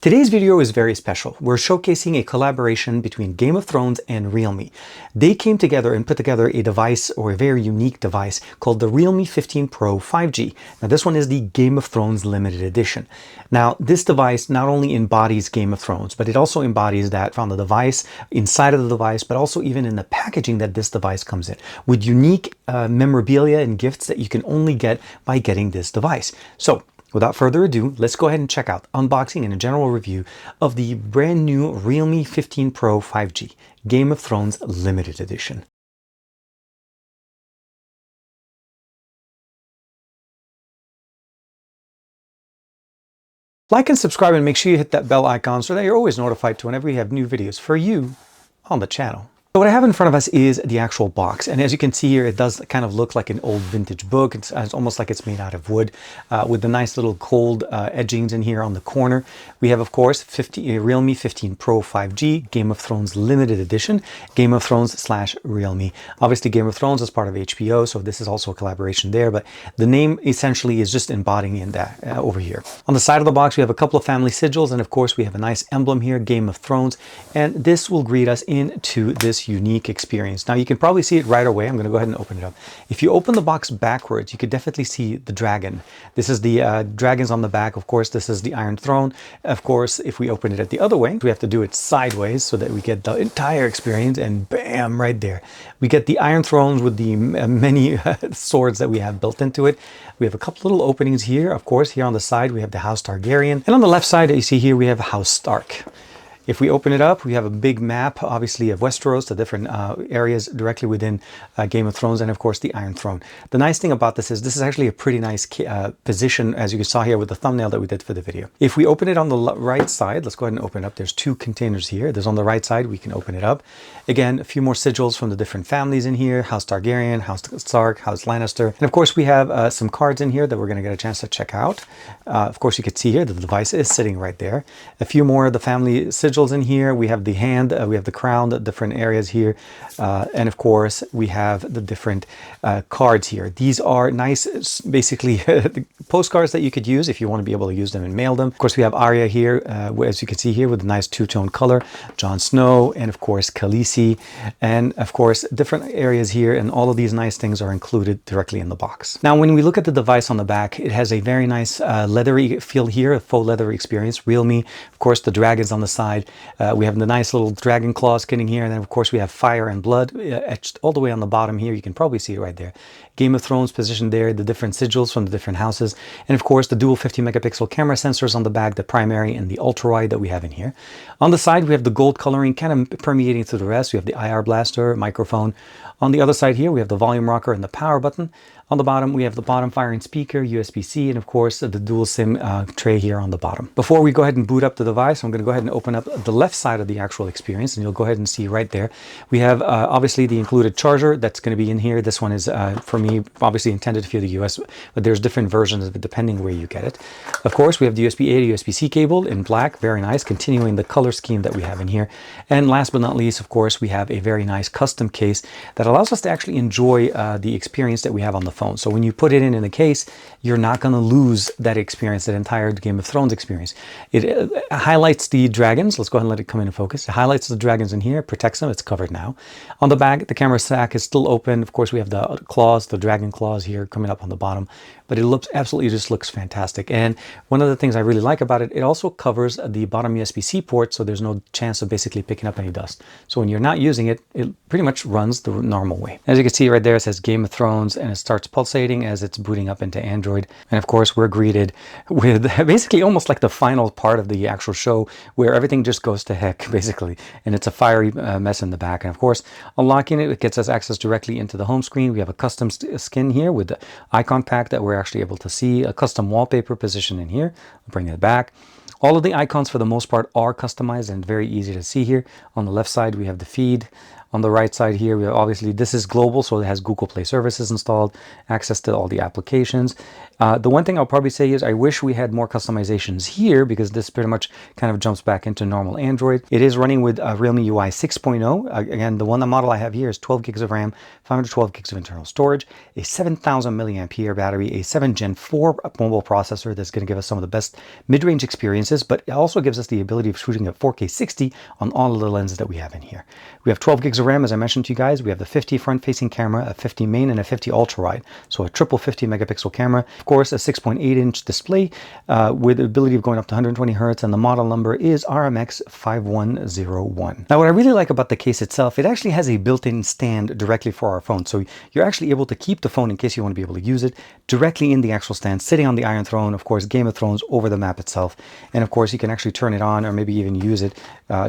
Today's video is very special. We're showcasing a collaboration between Game of Thrones and Realme. They came together and put together a device, or a very unique device, called the Realme 15 Pro 5G. Now this one is the Game of Thrones limited edition. Now this device not only embodies Game of Thrones, but it also embodies that from the device, inside of the device, but also even in the packaging that this device comes in, with unique memorabilia and gifts that you can only get by getting this device. So without further ado, let's go ahead and check out unboxing and a general review of the brand new Realme 15 Pro 5G Game of Thrones limited edition. Like and subscribe, and make sure you hit that bell icon so that you're always notified to whenever we have new videos for you on the channel. So what I have in front of us is the actual box, and as you can see here, it does kind of look like an old vintage book. It's almost like it's made out of wood, with the nice little gold edgings in here on the corner. We have, of course, Realme 15 Pro 5G Game of Thrones limited edition, Game of Thrones / Realme. Obviously, Game of Thrones is part of HBO, so this is also a collaboration there, but the name essentially is just embodying that over here. On the side of the box, we have a couple of family sigils, and of course, we have a nice emblem here, Game of Thrones, and this will greet us into this unique experience. Now you can probably see it right away. I'm going to go ahead and open it up. If you open the box backwards, you could definitely see the dragon. This is the dragons on the back. Of course, this is the Iron Throne. Of course, if we open it at the other way, we have to do it sideways so that we get the entire experience, and bam, right there. We get the Iron Thrones with the many swords that we have built into it. We have a couple little openings here. Of course, here on the side, we have the House Targaryen. And on the left side, you see here, we have House Stark. If we open it up, we have a big map, obviously, of Westeros, the different areas directly within Game of Thrones, and of course the Iron Throne. The nice thing about this is actually a pretty nice position, as you saw here with the thumbnail that we did for the video. If we open it on the right side, let's go ahead and open it up. There's two containers here. There's on the right side, we can open it up. Again, a few more sigils from the different families in here, House Targaryen, House Stark, House Lannister. And of course, we have some cards in here that we're going to get a chance to check out. Of course, you can see here that the device is sitting right there. A few more of the family sigils in here. We have the hand, we have the crown, the different areas here, and of course we have the different cards here. These are nice, basically postcards that you could use if you want to be able to use them and mail them. Of course, we have Arya here, as you can see here, with a nice two-tone color, Jon Snow, and of course Khaleesi, and of course different areas here, and all of these nice things are included directly in the box. Now when we look at the device on the back, it has a very nice leathery feel here, a faux leather experience. Realme, of course, the dragons on the side. We have the nice little dragon claw skin in here, and then of course we have fire and blood etched all the way on the bottom here. You can probably see it right there. Game of Thrones positioned there, the different sigils from the different houses, and of course the dual 50 megapixel camera sensors on the back, the primary and the ultra wide that we have in here. On the side we have the gold coloring kind of permeating through the rest. We have the IR blaster, microphone. On the other side here we have the volume rocker and the power button. On the bottom, we have the bottom firing speaker, USB-C, and of course the dual SIM tray here on the bottom. Before we go ahead and boot up the device, I'm going to go ahead and open up the left side of the actual experience, and you'll go ahead and see right there. We have obviously the included charger that's going to be in here. This one is, for me, obviously intended for the US, but there's different versions of it depending where you get it. Of course, we have the USB-A to USB-C cable in black, very nice, continuing the color scheme that we have in here. And last but not least, of course, we have a very nice custom case that allows us to actually enjoy the experience that we have on the phone. So when you put it in the case, you're not going to lose that experience, that entire Game of Thrones experience. It highlights the dragons. Let's go ahead and let it come into focus. It highlights the dragons in here, protects them. It's covered now. On the back, the camera sack is still open. Of course, we have the claws, the dragon claws here coming up on the bottom, but it looks absolutely just looks fantastic. And one of the things I really like about it, it also covers the bottom USB-C port, so there's no chance of basically picking up any dust. So when you're not using it, it pretty much runs the normal way. As you can see right there, it says Game of Thrones, and it starts pulsating as it's booting up into Android. And of course, we're greeted with basically almost like the final part of the actual show, where everything just goes to heck, basically. And it's a fiery mess in the back. And of course, unlocking it, it gets us access directly into the home screen. We have a custom skin here with the icon pack that we're actually able to see, a custom wallpaper position in here. I'll bring it back. All of the icons for the most part are customized and very easy to see here. On the left side, we have the feed. On the right side here, we have, obviously this is global, so it has Google Play services installed, access to all the applications. The one thing I'll probably say is I wish we had more customizations here, because this pretty much kind of jumps back into normal Android. It is running with Realme UI 6.0. Again, the model I have here is 12 gigs of RAM, 512 gigs of internal storage, a 7,000 milliamp hour battery, a 7 Gen 4 mobile processor that's going to give us some of the best mid-range experiences, but it also gives us the ability of shooting at 4K 60 on all of the lenses that we have in here. We have 12 gigs of RAM, as I mentioned to you guys. We have the 50 front-facing camera, a 50 main, and a 50 ultra-wide. So a triple 50 megapixel camera. Of course, a 6.8-inch display with the ability of going up to 120 hertz, and the model number is RMX 5101. Now, what I really like about the case itself, it actually has a built-in stand directly for our phone. So you're actually able to keep the phone in case you want to be able to use it directly in the actual stand, sitting on the Iron Throne, of course, Game of Thrones over the map itself. And of course, you can actually turn it on or maybe even use it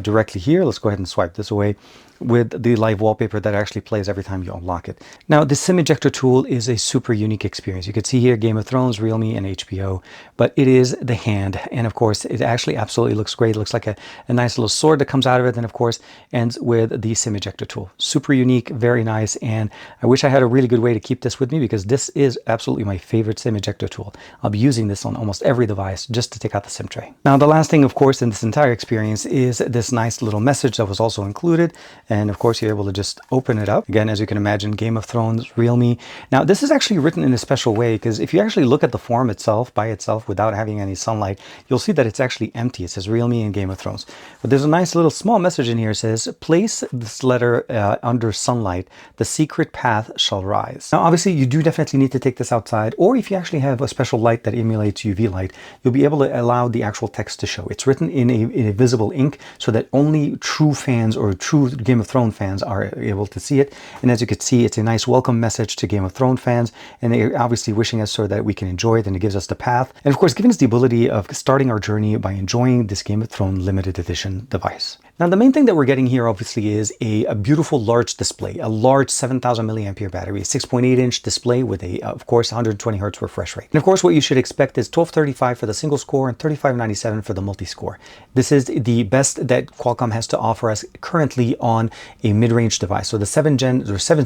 directly here. Let's go ahead and swipe this away with the live wallpaper that actually plays every time you unlock it. Now, the SIM ejector tool is a super unique experience. You can see here Game of Thrones, Realme, and HBO, but it is the hand. And of course, it actually absolutely looks great. It looks like a nice little sword that comes out of it, and of course, ends with the SIM ejector tool. Super unique, very nice, and I wish I had a really good way to keep this with me, because this is absolutely my favorite SIM ejector tool. I'll be using this on almost every device just to take out the SIM tray. Now, the last thing, of course, in this entire experience is this nice little message that was also included. And of course, you're able to just open it up. Again, as you can imagine, Game of Thrones, Realme. Now, this is actually written in a special way, because if you actually look at the form itself, by itself, without having any sunlight, you'll see that it's actually empty. It says Realme and Game of Thrones. But there's a nice little small message in here. It says, place this letter under sunlight. The secret path shall rise. Now, obviously, you do definitely need to take this outside, or if you actually have a special light that emulates UV light, you'll be able to allow the actual text to show. It's written in a visible ink, so that only true fans or true Game of Thrones fans are able to see it. And as you can see, it's a nice welcome message to Game of Thrones fans, and they're obviously wishing us so that we can enjoy it, and it gives us the path. And of course, giving us the ability of starting our journey by enjoying this Game of Thrones limited edition device. Now, the main thing that we're getting here obviously is a beautiful large display, a large 7,000 milliamp hour battery, a 6.8-inch display with a, of course, 120 hertz refresh rate. And of course, what you should expect is 1235 for the single score and 3597 for the multi-score. This is the best that Qualcomm has to offer us currently on a mid-range device. So the 7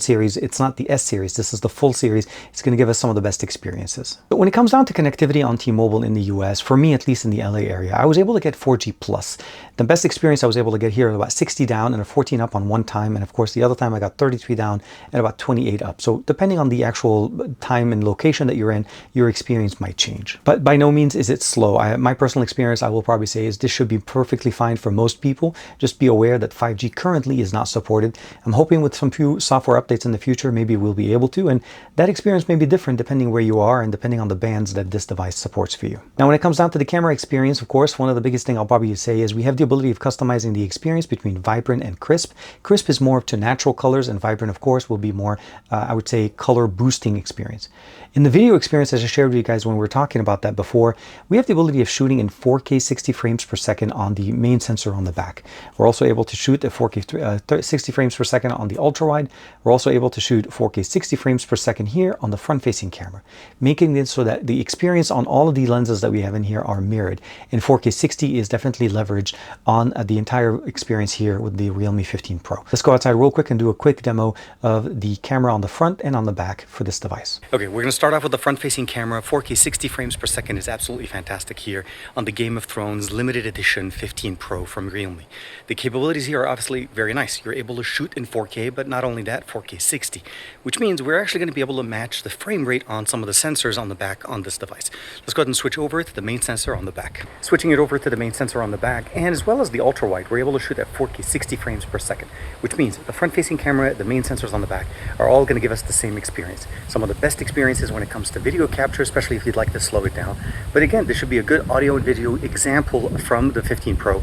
series, it's not the S series, this is the full series. It's going to give us some of the best experiences. But when it comes down to connectivity on T-Mobile in the US, for me, at least in the LA area, I was able to get 4G plus. The best experience I was able to get here was about 60 down and a 14 up on one time. And of course, the other time I got 33 down and about 28 up. So depending on the actual time and location that you're in, your experience might change. But by no means is it slow. My personal experience, I will probably say, is this should be perfectly fine for most people. Just be aware that 5G currently is not supported. I'm hoping with some few software updates in the future, maybe we'll be able to. And that experience may be different depending where you are and depending on the bands that this device supports for you. Now, when it comes down to the camera experience, of course, one of the biggest thing I'll probably say is we have the ability of customizing the experience between vibrant and crisp. Crisp is more to natural colors, and vibrant, of course, will be more, I would say, color boosting experience. In the video experience, as I shared with you guys when we were talking about that before, we have the ability of shooting in 4K 60 frames per second on the main sensor on the back. We're also able to shoot at 4K 60 frames per second on the ultra wide. We're also able to shoot 4K 60 frames per second here on the front facing camera, making it so that the experience on all of the lenses that we have in here are mirrored. And 4K 60 is definitely leveraged on the entire experience here with the Realme 15 Pro. Let's go outside real quick and do a quick demo of the camera on the front and on the back for this device. Okay, we're going to start off with the front-facing camera. 4K 60 frames per second is absolutely fantastic here on the Game of Thrones limited edition 15 Pro from Realme. The capabilities here are obviously very nice. You're able to shoot in 4K, but not only that, 4K 60, which means we're actually going to be able to match the frame rate on some of the sensors on the back on this device. Let's go ahead and switch over to the main sensor on the back. Switching it over to the main sensor on the back, and as well as the ultra-wide, we're able to shoot at 4K 60 frames per second, which means the front-facing camera, the main sensors on the back are all going to give us the same experience. Some of the best experiences when it comes to video capture, especially if you'd like to slow it down. But again, this should be a good audio and video example from the 15 Pro.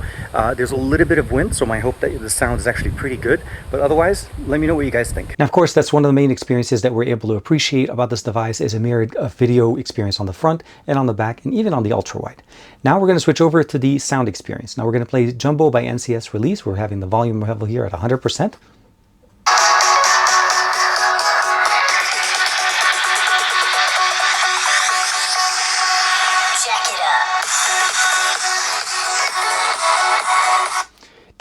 There's a little bit of wind, so I hope that the sound is actually pretty good. But otherwise, let me know what you guys think. Now, of course, that's one of the main experiences that we're able to appreciate about this device is a mirrored video experience on the front and on the back and even on the ultra-wide. Now we're going to switch over to the sound experience. Now we're going to play Jumbo by NCS Release. We're having the volume level here at 100%.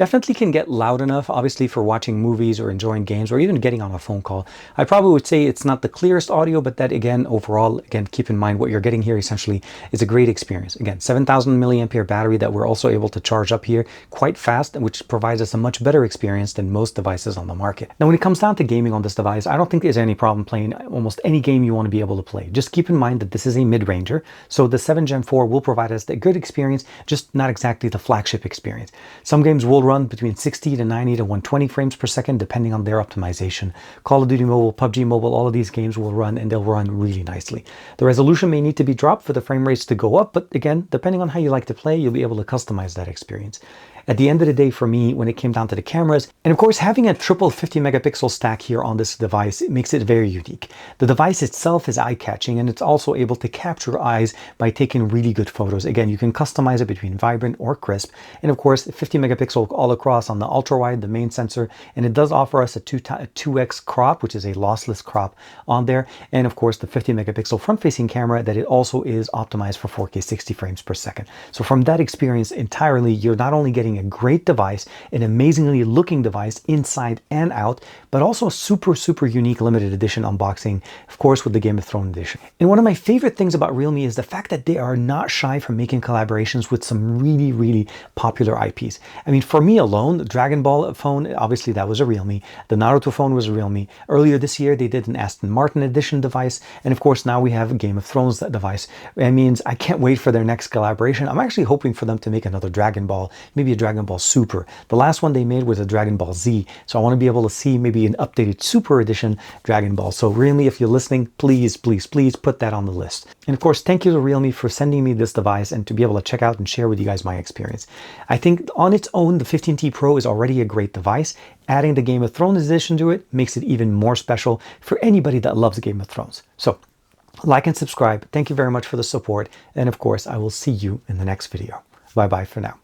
definitely can get loud enough, obviously, for watching movies or enjoying games or even getting on a phone call. I probably would say it's not the clearest audio, but that again, overall, again, keep in mind what you're getting here essentially is a great experience. Again, 7,000 milliampere battery that we're also able to charge up here quite fast, which provides us a much better experience than most devices on the market. Now, when it comes down to gaming on this device, I don't think there's any problem playing almost any game you want to be able to play. Just keep in mind that this is a mid-ranger, so the 7 Gen 4 will provide us a good experience, just not exactly the flagship experience. Some games will run between 60 to 90 to 120 frames per second, depending on their optimization. Call of Duty Mobile, PUBG Mobile, all of these games will run and they'll run really nicely. The resolution may need to be dropped for the frame rates to go up, but again, depending on how you like to play, you'll be able to customize that experience. At the end of the day, for me, when it came down to the cameras, and of course, having a triple 50 megapixel stack here on this device, it makes it very unique. The device itself is eye-catching, and it's also able to capture eyes by taking really good photos. Again, you can customize it between vibrant or crisp, and of course, 50 megapixel all across on the ultra-wide, the main sensor, and it does offer us a 2x crop, which is a lossless crop on there, and of course, the 50 megapixel front-facing camera that it also is optimized for 4K 60 frames per second. So from that experience entirely, you're not only getting a great device, an amazingly looking device inside and out, but also a super unique limited edition unboxing, of course, with the Game of Thrones edition. And one of my favorite things about Realme is the fact that they are not shy from making collaborations with some really popular IPs. I mean, for me alone, the Dragon Ball phone, obviously that was a Realme. The Naruto phone was a Realme. Earlier this year, they did an Aston Martin edition device. And of course, now we have a Game of Thrones device. That means I can't wait for their next collaboration. I'm actually hoping for them to make another Dragon Ball, maybe a Dragon Ball Super. The last one they made was a Dragon Ball Z. So I want to be able to see maybe an updated Super Edition Dragon Ball. So Realme, if you're listening, please put that on the list. And of course, thank you to Realme for sending me this device and to be able to check out and share with you guys my experience. I think on its own, the 15T Pro is already a great device. Adding the Game of Thrones edition to it makes it even more special for anybody that loves Game of Thrones. So like and subscribe. Thank you very much for the support. And of course, I will see you in the next video. Bye bye for now.